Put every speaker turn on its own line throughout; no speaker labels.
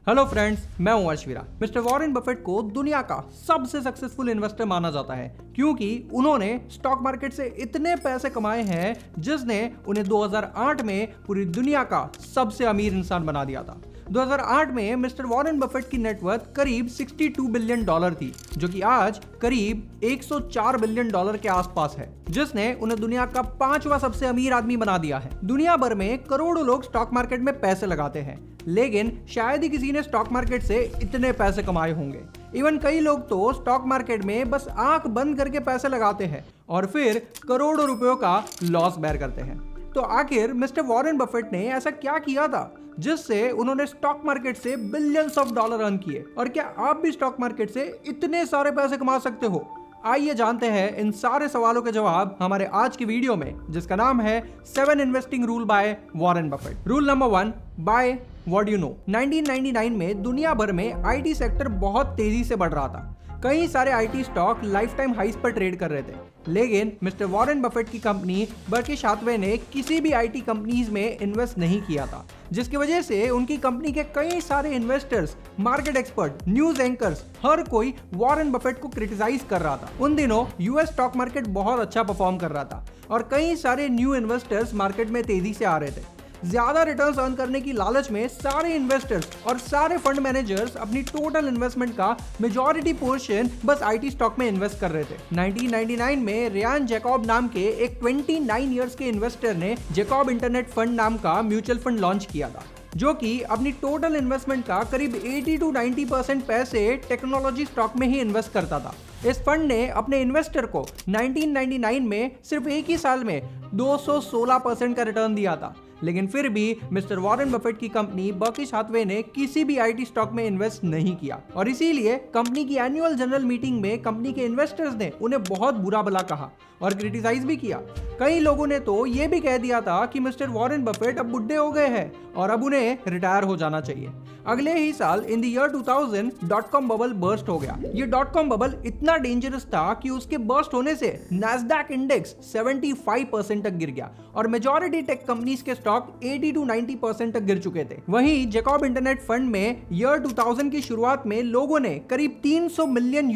Hello friends, मैं हूं अर्शवीरा। Mister Warren Buffett को दुनिया का सबसे सक्सेसफुल इन्वेस्टर माना जाता है क्योंकि उन्होंने स्टॉक मार्केट से इतने पैसे कमाए हैं जिसने उन्हें 2008 में पूरी दुनिया का सबसे अमीर इंसान बना दिया था। 2008 में मिस्टर वॉरेन बफेट की नेटवर्थ करीब $62 बिलियन थी, जो कि आज करीब $104 बिलियन के आसपास है, जिसने उन्हें दुनिया का 5वां सबसे अमीर आदमी बना दिया है। दुनिया भर में करोड़ों लोग स्टॉक मार्केट में पैसे लगाते हैं, लेकिन शायद ही किसी ने स्टॉक मार्केट से इतने पैसे कमाए होंगे। इवन कई लोग तो स्टॉक मार्केट में बस आंख बंद करके पैसे लगाते हैं और फिर करोड़ों रुपयों का लॉस बेयर करते हैं। तो आखिर मिस्टर वॉरेन बफेट ने ऐसा क्या किया था जिससे उन्होंने स्टॉक मार्केट से बिलियंस ऑफ डॉलर अर्न किए, और क्या आप भी स्टॉक मार्केट से इतने सारे पैसे कमा सकते हो? आइए जानते हैं इन सारे सवालों के जवाब हमारे आज की वीडियो में, जिसका नाम है 7 investing rule by Warren Buffett. Rule number 1, by what you know. 1999 में दुनिया भर में आईटी सेक्टर बहुत तेजी से बढ़ रहा था। कई सारे आईटी स्टॉक लाइफ टाइम हाइस पर ट्रेड कर रहे थे, लेकिन मिस्टर वॉरेन बफेट की कंपनी बर्किश हाथवे ने किसी भी आईटी कंपनीज में इन्वेस्ट नहीं किया था, जिसकी वजह से उनकी कंपनी के कई सारे investors, market expert, news anchors, हर कोई वॉरेन बफेट को क्रिटिसाइज कर रहा था। उन दिनों यूएस स्टॉक मार्केट बहुत अच्छा परफॉर्म कर रहा था और कई सारे न्यू इन्वेस्टर्स मार्केट में तेजी से आ रहे थे। ज्यादा रिटर्न्स अर्न करने की लालच में सारे इन्वेस्टर्स और सारे फंड मैनेजर्स अपनी टोटल इन्वेस्टमेंट का मेजॉरिटी पोर्शन बस आईटी स्टॉक में इन्वेस्ट कर रहे थे। 1999 में रियान जैकब नाम के एक 29 इयर्स के इन्वेस्टर ने जैकब इंटरनेट फंड नाम का म्यूचुअल फंड लॉन्च किया था, जो कि अपनी टोटल इन्वेस्टमेंट का करीब 80 to 90% पैसे टेक्नोलॉजी स्टॉक में ही इन्वेस्ट करता था। इस फंड ने अपने इन्वेस्टर को 1999 में सिर्फ एक ही साल में 216% का रिटर्न दिया था, लेकिन फिर भी मिस्टर वॉरेन बफेट की कंपनी बर्किश हाथवे ने किसी भी आईटी स्टॉक में इन्वेस्ट नहीं किया, और इसीलिए कंपनी की एनुअल जनरल मीटिंग में कंपनी के इन्वेस्टर्स ने उन्हें बहुत बुरा भला कहा और क्रिटिसाइज भी किया। कई लोगों ने तो यह भी कह दिया था कि मिस्टर वॉरेन बफेट अब बुढ़े हो गए हैं और अब उन्हें रिटायर हो जाना चाहिए। अगले ही साल in the year 2000 .com bubble burst हो गया। ये .com बबल इतना डेंजरस था कि उसके बर्स्ट होने से नैस्डैक इंडेक्स 75% तक गिर गया और मेजॉरिटी टेक कंपनीज के स्टॉक 80 to 90% तक गिर चुके थे। वहीं जैकब इंटरनेट फंड में ईयर 2000 की शुरुआत में लोगों ने करीब $300 मिलियन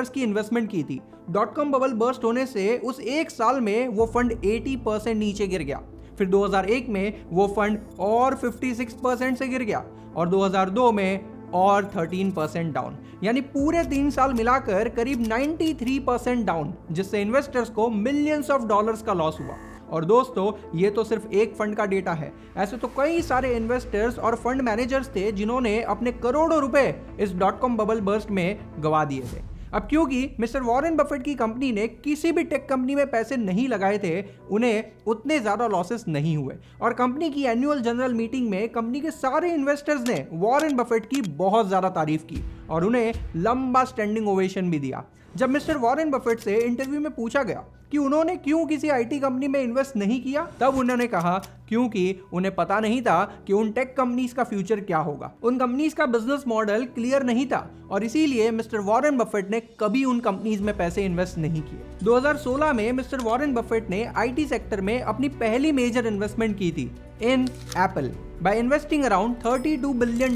की इन्वेस्टमेंट की थी। .com बबल बर्स्ट होने से उस एक साल में वो फंड 80% नीचे गिर गया। फिर 2001 में वो फंड और 56% से गिर गया और 2002 में और 13% डाउन, यानी पूरे 3 साल मिलाकर करीब 93% डाउन, जिससे इन्वेस्टर्स को मिलियंस ऑफ डॉलर्स का लॉस हुआ। और दोस्तों, ये तो सिर्फ एक फंड का डेटा है। ऐसे तो कई सारे इन्वेस्टर्स और फंड मैनेजर्स थे जिन्होंने अपने करोड़ों रुपए इस .com बबल बर्स्ट में गवा दिए थे। अब क्योंकि मिस्टर वॉरेन बफेट की कंपनी ने किसी भी टेक कंपनी में पैसे नहीं लगाए थे, उन्हें उतने ज्यादा लॉसेस नहीं हुए और कंपनी की एनुअल जनरल मीटिंग में कंपनी के सारे इन्वेस्टर्स ने वॉरेन बफेट की बहुत ज्यादा तारीफ की और उन्हें लंबा स्टैंडिंग ओवेशन भी दिया। जब मिस्टर वॉरेन बफेट से इंटरव्यू में पूछा गया कि उन्होंने क्यों किसी आईटी कंपनी में इन्वेस्ट नहीं किया, तब उन्होंने कहा क्योंकि उन्हें पता नहीं था कि उन टेक कंपनीज का फ्यूचर क्या होगा। उन कंपनीज का बिजनेस मॉडल क्लियर नहीं था और इसीलिए मिस्टर वॉरेन बफेट ने कभी उन कंपनीज में पैसे इन्वेस्ट नहीं किए। 2016 में मिस्टर वॉरेन बफेट ने आईटी सेक्टर में अपनी पहली मेजर इन्वेस्टमेंट की थी in Apple by investing around $32 billion.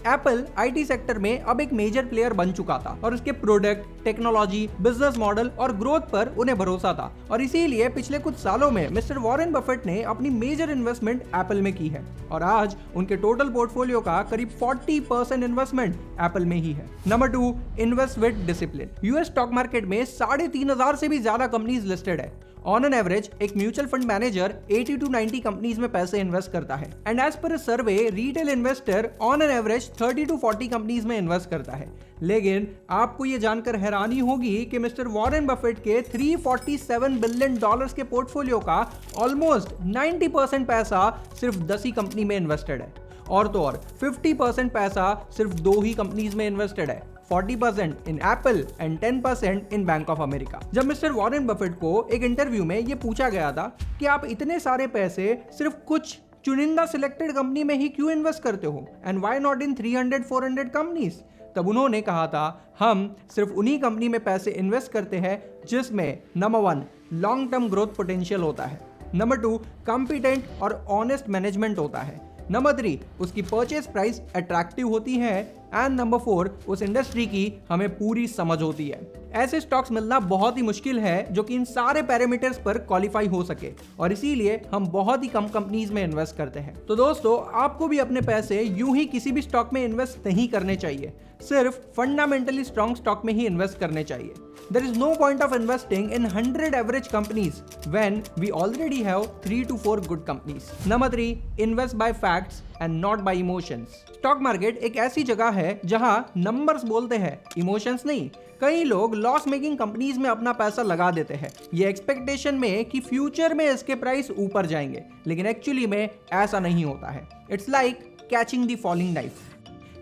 Apple IT sector में अब एक मेजर प्लेयर बन चुका था और उसके प्रोडक्ट, टेक्नोलॉजी, बिजनेस मॉडल और ग्रोथ पर उन्हें भरोसा था, और इसीलिए पिछले कुछ सालों में मिस्टर वॉरेन बफेट ने अपनी मेजर इन्वेस्टमेंट एप्पल में की है और आज उनके टोटल पोर्टफोलियो का करीब 40% इन्वेस्टमेंट एप्पल में ही है। Number 2, invest with discipline. US stock market में 3,500 से भी ज्यादा कंपनीज लिस्टेड है। ऑन एन एवरेज एक mutual fund manager 80 to 90 companies में पैसे इन्वेस्ट करता है, and as per survey retail investor on an average 30 to 40 companies में इन्वेस्ट करता है। लेकिन आपको ये जानकर हैरानी होगी कि मिस्टर वॉरेन बफेट के $347 बिलियन के पोर्टफोलियो का ऑलमोस्ट 90% पैसा सिर्फ 10 ही कंपनी में इन्वेस्टेड है, और तो और 50% पैसा सिर्फ 2 ही कंपनीज में इन्वेस्टेड है, 40% in Apple and 10% in bank of America. जब मिस्टर वॉरेन बफेट को एक इंटरव्यू में ये पूछा गया था कि आप इतने सारे पैसे सिर्फ कुछ चुनिंदा सिलेक्टेड कंपनी में ही क्यों इन्वेस्ट करते हो, and why not in 300-400 companies, तब उन्होंने कहा था हम सिर्फ उन्हीं कंपनी में पैसे इन्वेस्ट करते हैं जिसमें number 1 long term growth potential होता है, नंबर 2 कॉम्पिटेंट और ऑनेस्ट मैनेजमेंट होता है, नंबर 3, उसकी परचेस प्राइस अट्रैक्टिव होती है। एंड नंबर 4, उस इंडस्ट्री की हमें पूरी समझ होती है। ऐसे स्टॉक्स मिलना बहुत ही मुश्किल है जो कि इन सारे पैरामीटर्स पर क्वालिफाई हो सके, और इसीलिए हम बहुत ही कम कंपनीज में इन्वेस्ट करते हैं। तो दोस्तों, आपको भी अपने पैसे यूं ही किसी भी स्टॉक में इन्वेस्ट नहीं करने चाहिए, सिर्फ फंडामेंटली स्ट्रॉन्ग स्टॉक में ही इन्वेस्ट करने चाहिए। There is no point of investing in 100 average companies when we already have 3 to 4 good companies. Number 3, invest by facts and not by emotions. Stock market एक ऐसी जगह है जहां नंबर्स बोलते हैं, इमोशंस नहीं। कई लोग लॉस मेकिंग कंपनीज में अपना पैसा लगा देते हैं, ये एक्सपेक्टेशन में कि फ्यूचर में इसके प्राइस ऊपर जाएंगे, लेकिन एक्चुअली में ऐसा नहीं होता है। It's like catching the falling knife.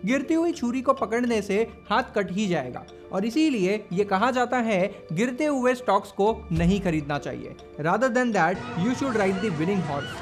गिरती हुई छुरी को पकड़ने से हाथ कट ही जाएगा, और इसीलिए ये कहा जाता है गिरते हुए स्टॉक्स को नहीं खरीदना चाहिए। Rather than that you should ride the winning horse.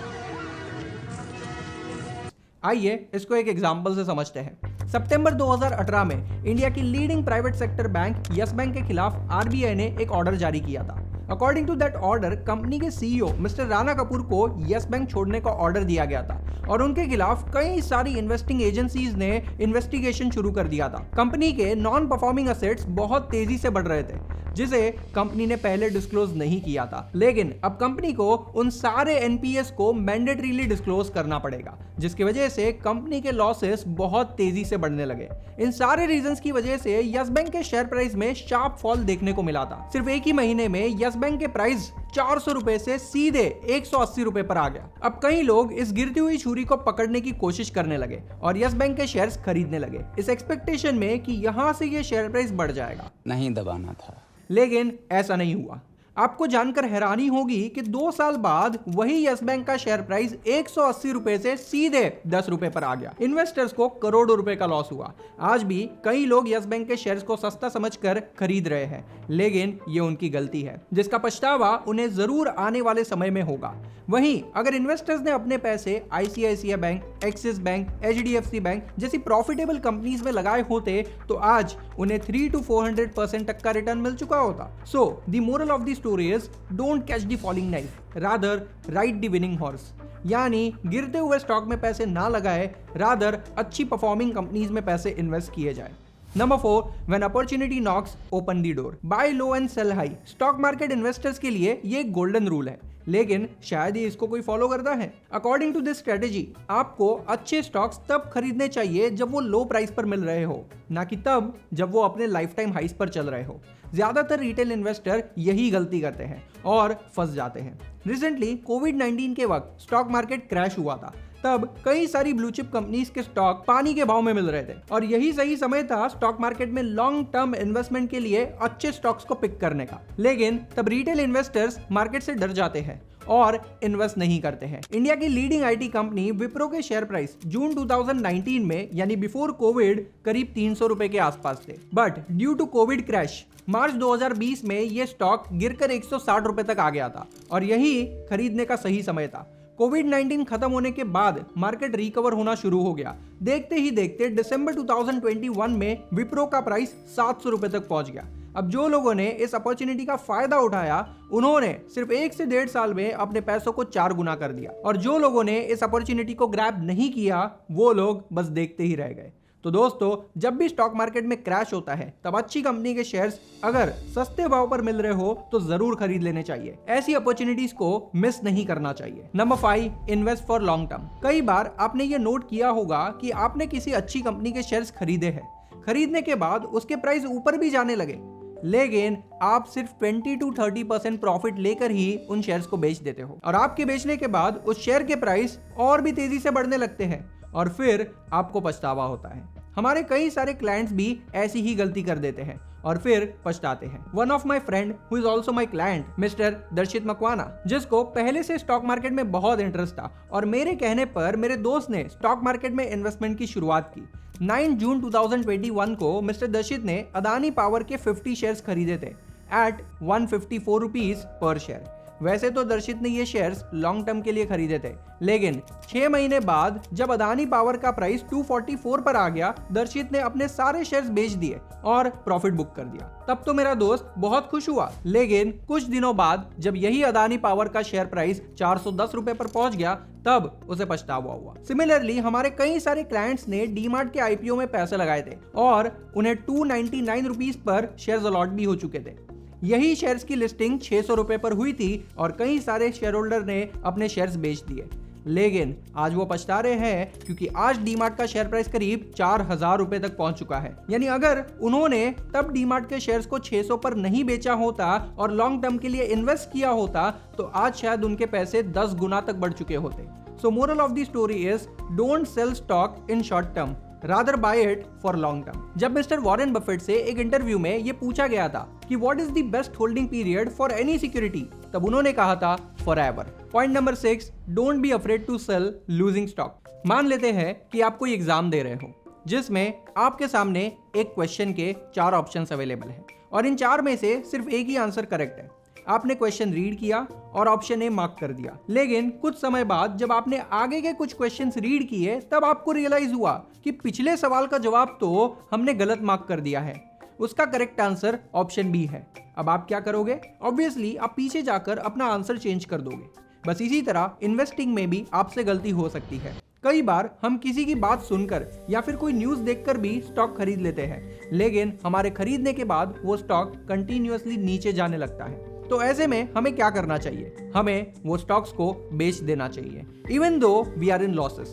आइए इसको एक एग्जांपल से समझते हैं। सितंबर 2018 में इंडिया की leading private sector bank Yes Bank के खिलाफ आरबीआई ने एक ऑर्डर जारी किया था। According to that order, company के सीईओ मिस्टर राणा कपूर को यस बैंक छोड़ने का ऑर्डर दिया गया था, और उनके खिलाफ कई सारी इन्वेस्टिंग एजेंसीज ने इन्वेस्टिगेशन शुरू कर दिया था। कंपनी के नॉन परफॉर्मिंग असेट्स बहुत तेजी से बढ़ रहे थे, जिसे कंपनी ने पहले डिस्क्लोज नहीं किया था, लेकिन अब कंपनी को उन सारे एनपीएस को मैंडेटरीली डिस्क्लोज करना पड़ेगा, जिसकी वजह से कंपनी के लॉसेस बहुत तेजी से बढ़ने लगे। इन सारे रीजंस की वजह से यस बैंक के शेयर प्राइस में शार्प फॉल देखने को मिला था। सिर्फ एक ही महीने में यस बैंक के प्राइस 400 रुपए से सीधे 180 रुपए पर आ गया। अब कई लोग इस गिरती हुई छुरी को पकड़ने की कोशिश करने लगे और यस बैंक के शेयर्स खरीदने लगे, इस एक्सपेक्टेशन में कि यहां से ये शेयर प्राइस बढ़ जाएगा।
नहीं दबाना था,
लेकिन ऐसा नहीं हुआ। आपको जानकर हैरानी होगी कि 2 साल बाद वही यस बैंक का शेयर प्राइस 180 रुपए से सीधे 10 रुपए पर आ गया। इन्वेस्टर्स को करोड़ों रुपए का लॉस हुआ। आज भी कई लोग यस बैंक के शेयर्स को सस्ता समझकर खरीद रहे हैं, लेकिन ये उनकी गलती है, जिसका पछतावा उन्हें जरूर आने वाले समय में होगा। वहीं अगर इन्वेस्टर्स ने अपने पैसे ICICI bank, axis bank, HDFC bank जैसी प्रॉफिटेबल कंपनीज में लगाए होते तो आज उन्हें 300 to 400% तक का रिटर्न मिल चुका होता। So the moral of the story is don't catch the falling knife, rather ride the winning horse. यानी गिरते हुए स्टॉक में पैसे ना लगाए, रादर अच्छी परफॉर्मिंग कंपनीज में पैसे इन्वेस्ट किए जाए। Number 4, when opportunity knocks, open the door. Buy low and sell high. Stock market investors के लिए ये एक गोल्डन रूल है, लेकिन शायद ही इसको कोई फॉलो करता है। अकॉर्डिंग टू दिस स्ट्रेटेजी, आपको अच्छे स्टॉक्स तब खरीदने चाहिए जब वो लो प्राइस पर मिल रहे हो, ना कि तब जब वो अपने लाइफ टाइम हाइस पर चल रहे हो। ज्यादातर रिटेल इन्वेस्टर यही गलती करते हैं और फंस जाते हैं। रिसेंटली कोविड-19 के वक्त स्टॉक मार्केट क्रैश हुआ था, तब कई सारी ब्लू चिप कंपनीज के स्टॉक पानी के भाव में मिल रहे थे, और यही सही समय था स्टॉक मार्केट में लॉन्ग टर्म इन्वेस्टमेंट के लिए अच्छे स्टॉक्स को पिक करने का। लेकिन तब रिटेल इन्वेस्टर्स मार्केट से डर जाते हैं और इन्वेस्ट नहीं करते हैं। इंडिया की लीडिंग आईटी कंपनी विप्रो के शेयर प्राइस जून 2019 में यानी बिफोर कोविड करीब 300 रुपए के आसपास थे, but due to Covid crash March 2020 में ये स्टॉक गिरकर 160 रुपए तक आ गया था, और यही खरीदने का सही समय था। कोविड-19 खत्म होने के बाद मार्केट रिकवर होना शुरू हो गया। देखते ही देखते दिसंबर 2021 में विप्रो का प्राइस 700 रुपए तक पहुंच गया। अब जो लोगों ने इस अपॉर्चुनिटी का फायदा उठाया, उन्होंने सिर्फ 1 से 1.5 साल में अपने पैसों को 4 गुना कर दिया, और जो लोगों ने इस अपॉर्चुनिटी को ग्रैब नहीं किया, वो लोग बस देखते ही रह गए। तो दोस्तों, जब भी स्टॉक मार्केट में क्रैश होता है, तब अच्छी कंपनी के शेयर्स अगर सस्ते भाव पर मिल रहे हो तो जरूर खरीद लेने चाहिए। ऐसी अपॉर्चुनिटीज को मिस नहीं करना चाहिए। Number 5, invest for long term. कई बार आपने ये नोट किया होगा कि आपने किसी अच्छी कंपनी के शेयर्स खरीदे हैं, खरीदने के बाद उसके प्राइस ऊपर भी जाने लगे, लेकिन आप सिर्फ 20 to 30% प्रॉफिट लेकर ही उन शेयर्स को बेच देते हो, और आपके बेचने के बाद उस शेयर के प्राइस और भी तेजी से बढ़ने लगते हैं, और फिर आपको पछतावा होता है। हमारे कई सारे क्लाइंट्स भी ऐसी ही गलती कर देते हैं और फिर पछताते हैं। One of my friend who is also my client mister दर्शित मकवाना, जिसको पहले से स्टॉक मार्केट में बहुत इंटरेस्ट था, और मेरे कहने पर मेरे दोस्त ने स्टॉक मार्केट में इन्वेस्टमेंट की शुरुआत की। 9 जून 2021 को मिस्टर दर्शित ने अदानी पावर के 50 शेयर्स खरीदे थे एट 154 रुपीज पर शेयर। वैसे तो दर्शित ने ये शेयर्स लॉन्ग टर्म के लिए खरीदे थे, लेकिन 6 महीने बाद जब अदानी पावर का प्राइस 244 पर आ गया, दर्शित ने अपने सारे शेयर्स बेच दिए और प्रॉफिट बुक कर दिया। तब तो मेरा दोस्त बहुत खुश हुआ, लेकिन कुछ दिनों बाद जब यही अदानी पावर का शेयर प्राइस 410 रुपए पर पहुंच गया, तब उसे पछतावा हुआ। सिमिलरली हमारे कई सारे क्लाइंट्स ने डीमार्ट के आईपीओ में पैसे लगाए थे और उन्हें 299 रुपीस पर शेयर्स अलॉट भी हो चुके थे। यही शेयर्स की लिस्टिंग 600 रुपए पर हुई थी और कई सारे शेयर होल्डर ने अपने शेयर्स बेच दिए, लेकिन आज वो पछता रहे हैं क्योंकि आज डीमार्ट का शेयर प्राइस करीब 4000 रुपए तक पहुंच चुका है। यानी अगर उन्होंने तब डीमार्ट के शेयर्स को 600 पर नहीं बेचा होता और लॉन्ग टर्म के लिए इन्वेस्ट किया होता तो आज शायद उनके पैसे 10 गुना तक बढ़ चुके होते। So moral of the story is don't sell stock in short term, rather buy it for long term. जब मिस्टर वॉरेन बफेट से एक इंटरव्यू में ये पूछा गया था कि what is the best holding period for any security, तब उन्होंने कहा था forever. Point number 6, don't be afraid to sell losing stock. मान लेते हैं कि आप कोई एग्जाम दे रहे हो जिसमें आपके सामने एक क्वेश्चन के 4 ऑप्शंस अवेलेबल हैं और इन 4 में से सिर्फ एक ही आंसर करेक्ट है। आपने क्वेश्चन रीड किया और ऑप्शन ए मार्क कर दिया, लेकिन कुछ समय बाद जब आपने आगे के कुछ क्वेश्चंस रीड किए तब आपको रियलाइज हुआ कि पिछले सवाल का जवाब तो हमने गलत मार्क कर दिया है। उसका करेक्ट आंसर ऑप्शन बी है। अब आप क्या करोगे? ऑब्वियसली आप पीछे जाकर अपना आंसर चेंज कर दोगे। बस इसी तरह इन्वेस्टिंग में भी आपसे गलती हो सकती है। कई बार हम किसी की बात सुनकर या फिर कोई न्यूज़ देखकर भी स्टॉक खरीद लेते हैं, लेकिन हमारे खरीदने के बाद वो स्टॉक कंटिन्यूअसली नीचे जाने लगता है। तो ऐसे में हमें क्या करना चाहिए? हमें वो स्टॉक्स को बेच देना चाहिए even though we are in losses,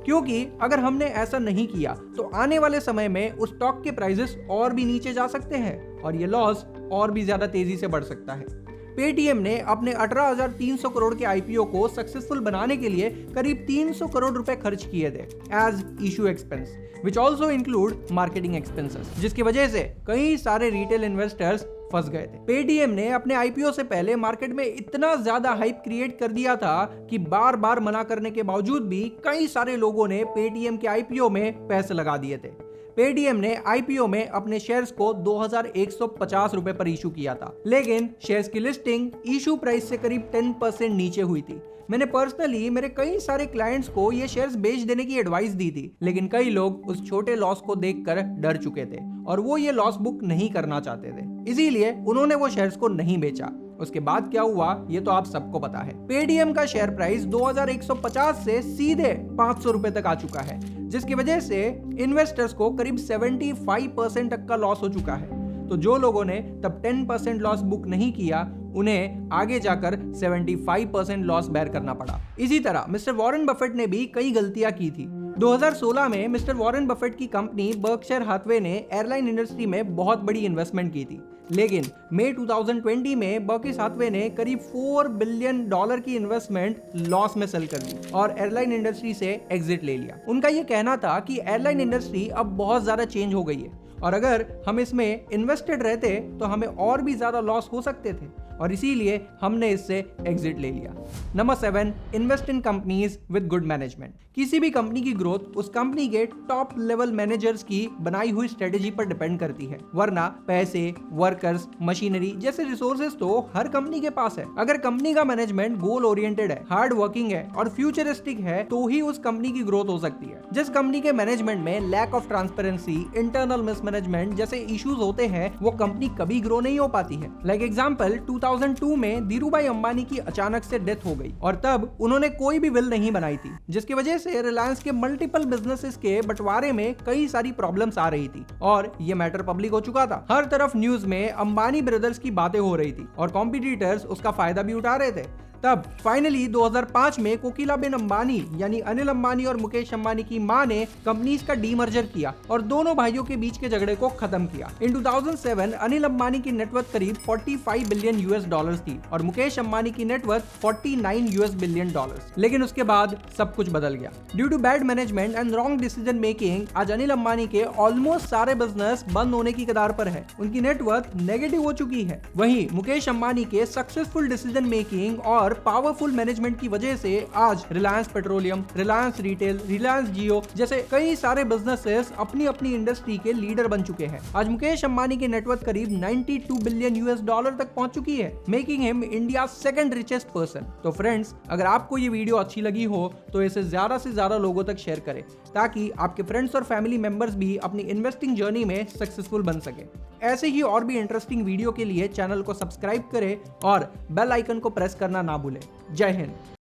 क्योंकि अगर हमने ऐसा नहीं किया तो आने वाले समय में उस स्टॉक के प्राइसेस और भी नीचे जा सकते हैं और ये लॉस और भी ज्यादा तेजी से बढ़ सकता है। पेटीएम ने अपने 18,300 करोड़ के आईपीओ को सक्सेसफुल बनाने के लिए करीब 300 करोड़ रुपए खर्च किए थे as issue expenses, which also include marketing expenses, जिसकी वजह से कई सारे रिटेल इन्वेस्टर्स फंस गए थे। पेटीएम ने अपने आईपीओ से पहले मार्केट में इतना ज्यादा हाइप क्रिएट कर दिया था कि बार बार मना करने के बावजूद भी कई सारे लोगों ने पेटीएम के आईपीओ में पैसे लगा दिए थे। पेटीएम ने आईपीओ में अपने शेयर्स को 2150 रुपए पर इशू किया था, लेकिन शेयर्स की लिस्टिंग इशू प्राइस से करीब 10% नीचे हुई थी। मैंने पर्सनली मेरे कई सारे क्लाइंट्स को ये शेयर्स बेच देने की एडवाइस दी थी, लेकिन कई लोग उस छोटे लॉस को देखकर डर चुके थे और वो ये लॉस बुक नहीं करना चाहते थे, इसीलिए उन्होंने वो शेयर्स को नहीं बेचा। उसके बाद क्या हुआ ये तो आप सबको पता है। पेटीएम का शेयर प्राइस 2150 से सीधे 500 रुपए तक आ चुका है, जिसकी वजह से इन्वेस्टर्स को करीब 75% तक का लॉस हो चुका है। तो जो लोगों ने तब 10% लॉस बुक नहीं किया उन्हें आगे जाकर 75% लॉस बेयर करना पड़ा। इसी तरह मिस्टर वॉरेन बफेट ने भी कई गलतियां की थी। 2016 में मिस्टर वॉरेन बफेट की कंपनी बर्कशायर हाथवे ने एयरलाइन इंडस्ट्री में बहुत बड़ी इन्वेस्टमेंट की थी, लेकिन मई 2020 में बर्कशायर हाथवे ने करीब $4 बिलियन की इन्वेस्टमेंट लॉस में सेल कर दी और एयरलाइन इंडस्ट्री से एग्जिट ले लिया। उनका ये कहना था कि एयरलाइन इंडस्ट्री अब बहुत ज्यादा चेंज हो गई है और अगर हम इसमें इन्वेस्टेड रहते तो हमें और भी ज्यादा लॉस हो सकते थे और इसीलिए हमने इससे एग्जिट ले लिया। Number 7, invest in companies with good management. किसी भी कंपनी की ग्रोथ उस कंपनी के टॉप लेवल मैनेजर्स की बनाई हुई स्ट्रेटेजी पर डिपेंड करती है, वरना पैसे, वर्कर्स, मशीनरी जैसे रिसोर्सेज तो हर कंपनी के पास है। अगर कंपनी का मैनेजमेंट गोल ओरिएंटेड है, हार्ड वर्किंग है और फ्यूचरिस्टिक है तो ही उस कंपनी की ग्रोथ हो सकती है। जिस कंपनी के मैनेजमेंट में lack of transparency, internal mismanagement जैसे इश्यूज होते हैं वो कंपनी कभी ग्रो नहीं हो पाती है। लाइक एग्जांपल 2002 में धीरूभाई अंबानी की अचानक से डेथ हो गई और तब उन्होंने कोई भी विल नहीं बनाई थी, जिसकी वजह से रिलायंस के मल्टीपल बिजनेसेस के बंटवारे में कई सारी प्रॉब्लम्स आ रही थी और ये मैटर पब्लिक हो चुका था। हर तरफ न्यूज में अंबानी ब्रदर्स की बातें हो रही थी और कॉम्पिटिटर्स उसका फायदा भी उठा रहे थे। तब फाइनली 2005 में कोकिलाबेन अंबानी यानी अनिल अंबानी और मुकेश अंबानी की मां ने कंपनीज का डीमर्जर किया और दोनों भाइयों के बीच के झगड़े को खत्म किया। इन 2007 अनिल अंबानी की नेटवर्थ करीब $45 बिलियन थी और मुकेश अंबानी की नेटवर्थ $49 बिलियन। लेकिन उसके बाद सब कुछ बदल गया। Due to bad management and wrong decision making आज अनिल अंबानी के ऑलमोस्ट सारे बिजनेस बंद होने की कगार पर है, उनकी नेटवर्थ नेगेटिव हो चुकी है। वहीं मुकेश अंबानी के सक्सेसफुल डिसीजन मेकिंग और और पावरफुल मैनेजमेंट की वजह से आज रिलायंस पेट्रोलियम, रिलायंस रिटेल, रिलायंस जियो जैसे कई सारे बिजनेसेस अपनी अपनी इंडस्ट्री के लीडर बन चुके हैं। आज मुकेश अंबानी की नेटवर्थ करीब 92 बिलियन यूएस डॉलर तक पहुंच चुकी है, making him India second richest person. तो फ्रेंड्स, अगर आपको ये वीडियो अच्छी लगी हो तो इसे ज्यादा से ज्यादा लोगों तक शेयर करें ताकि आपके फ्रेंड्स और फैमिली मेंबर्स भी अपनी इन्वेस्टिंग जर्नी में सक्सेसफुल बन सके। ऐसे ही और भी इंटरेस्टिंग वीडियो के लिए चैनल को सब्सक्राइब करें और बेल आइकन को प्रेस करना ना भूलें। जय हिंद।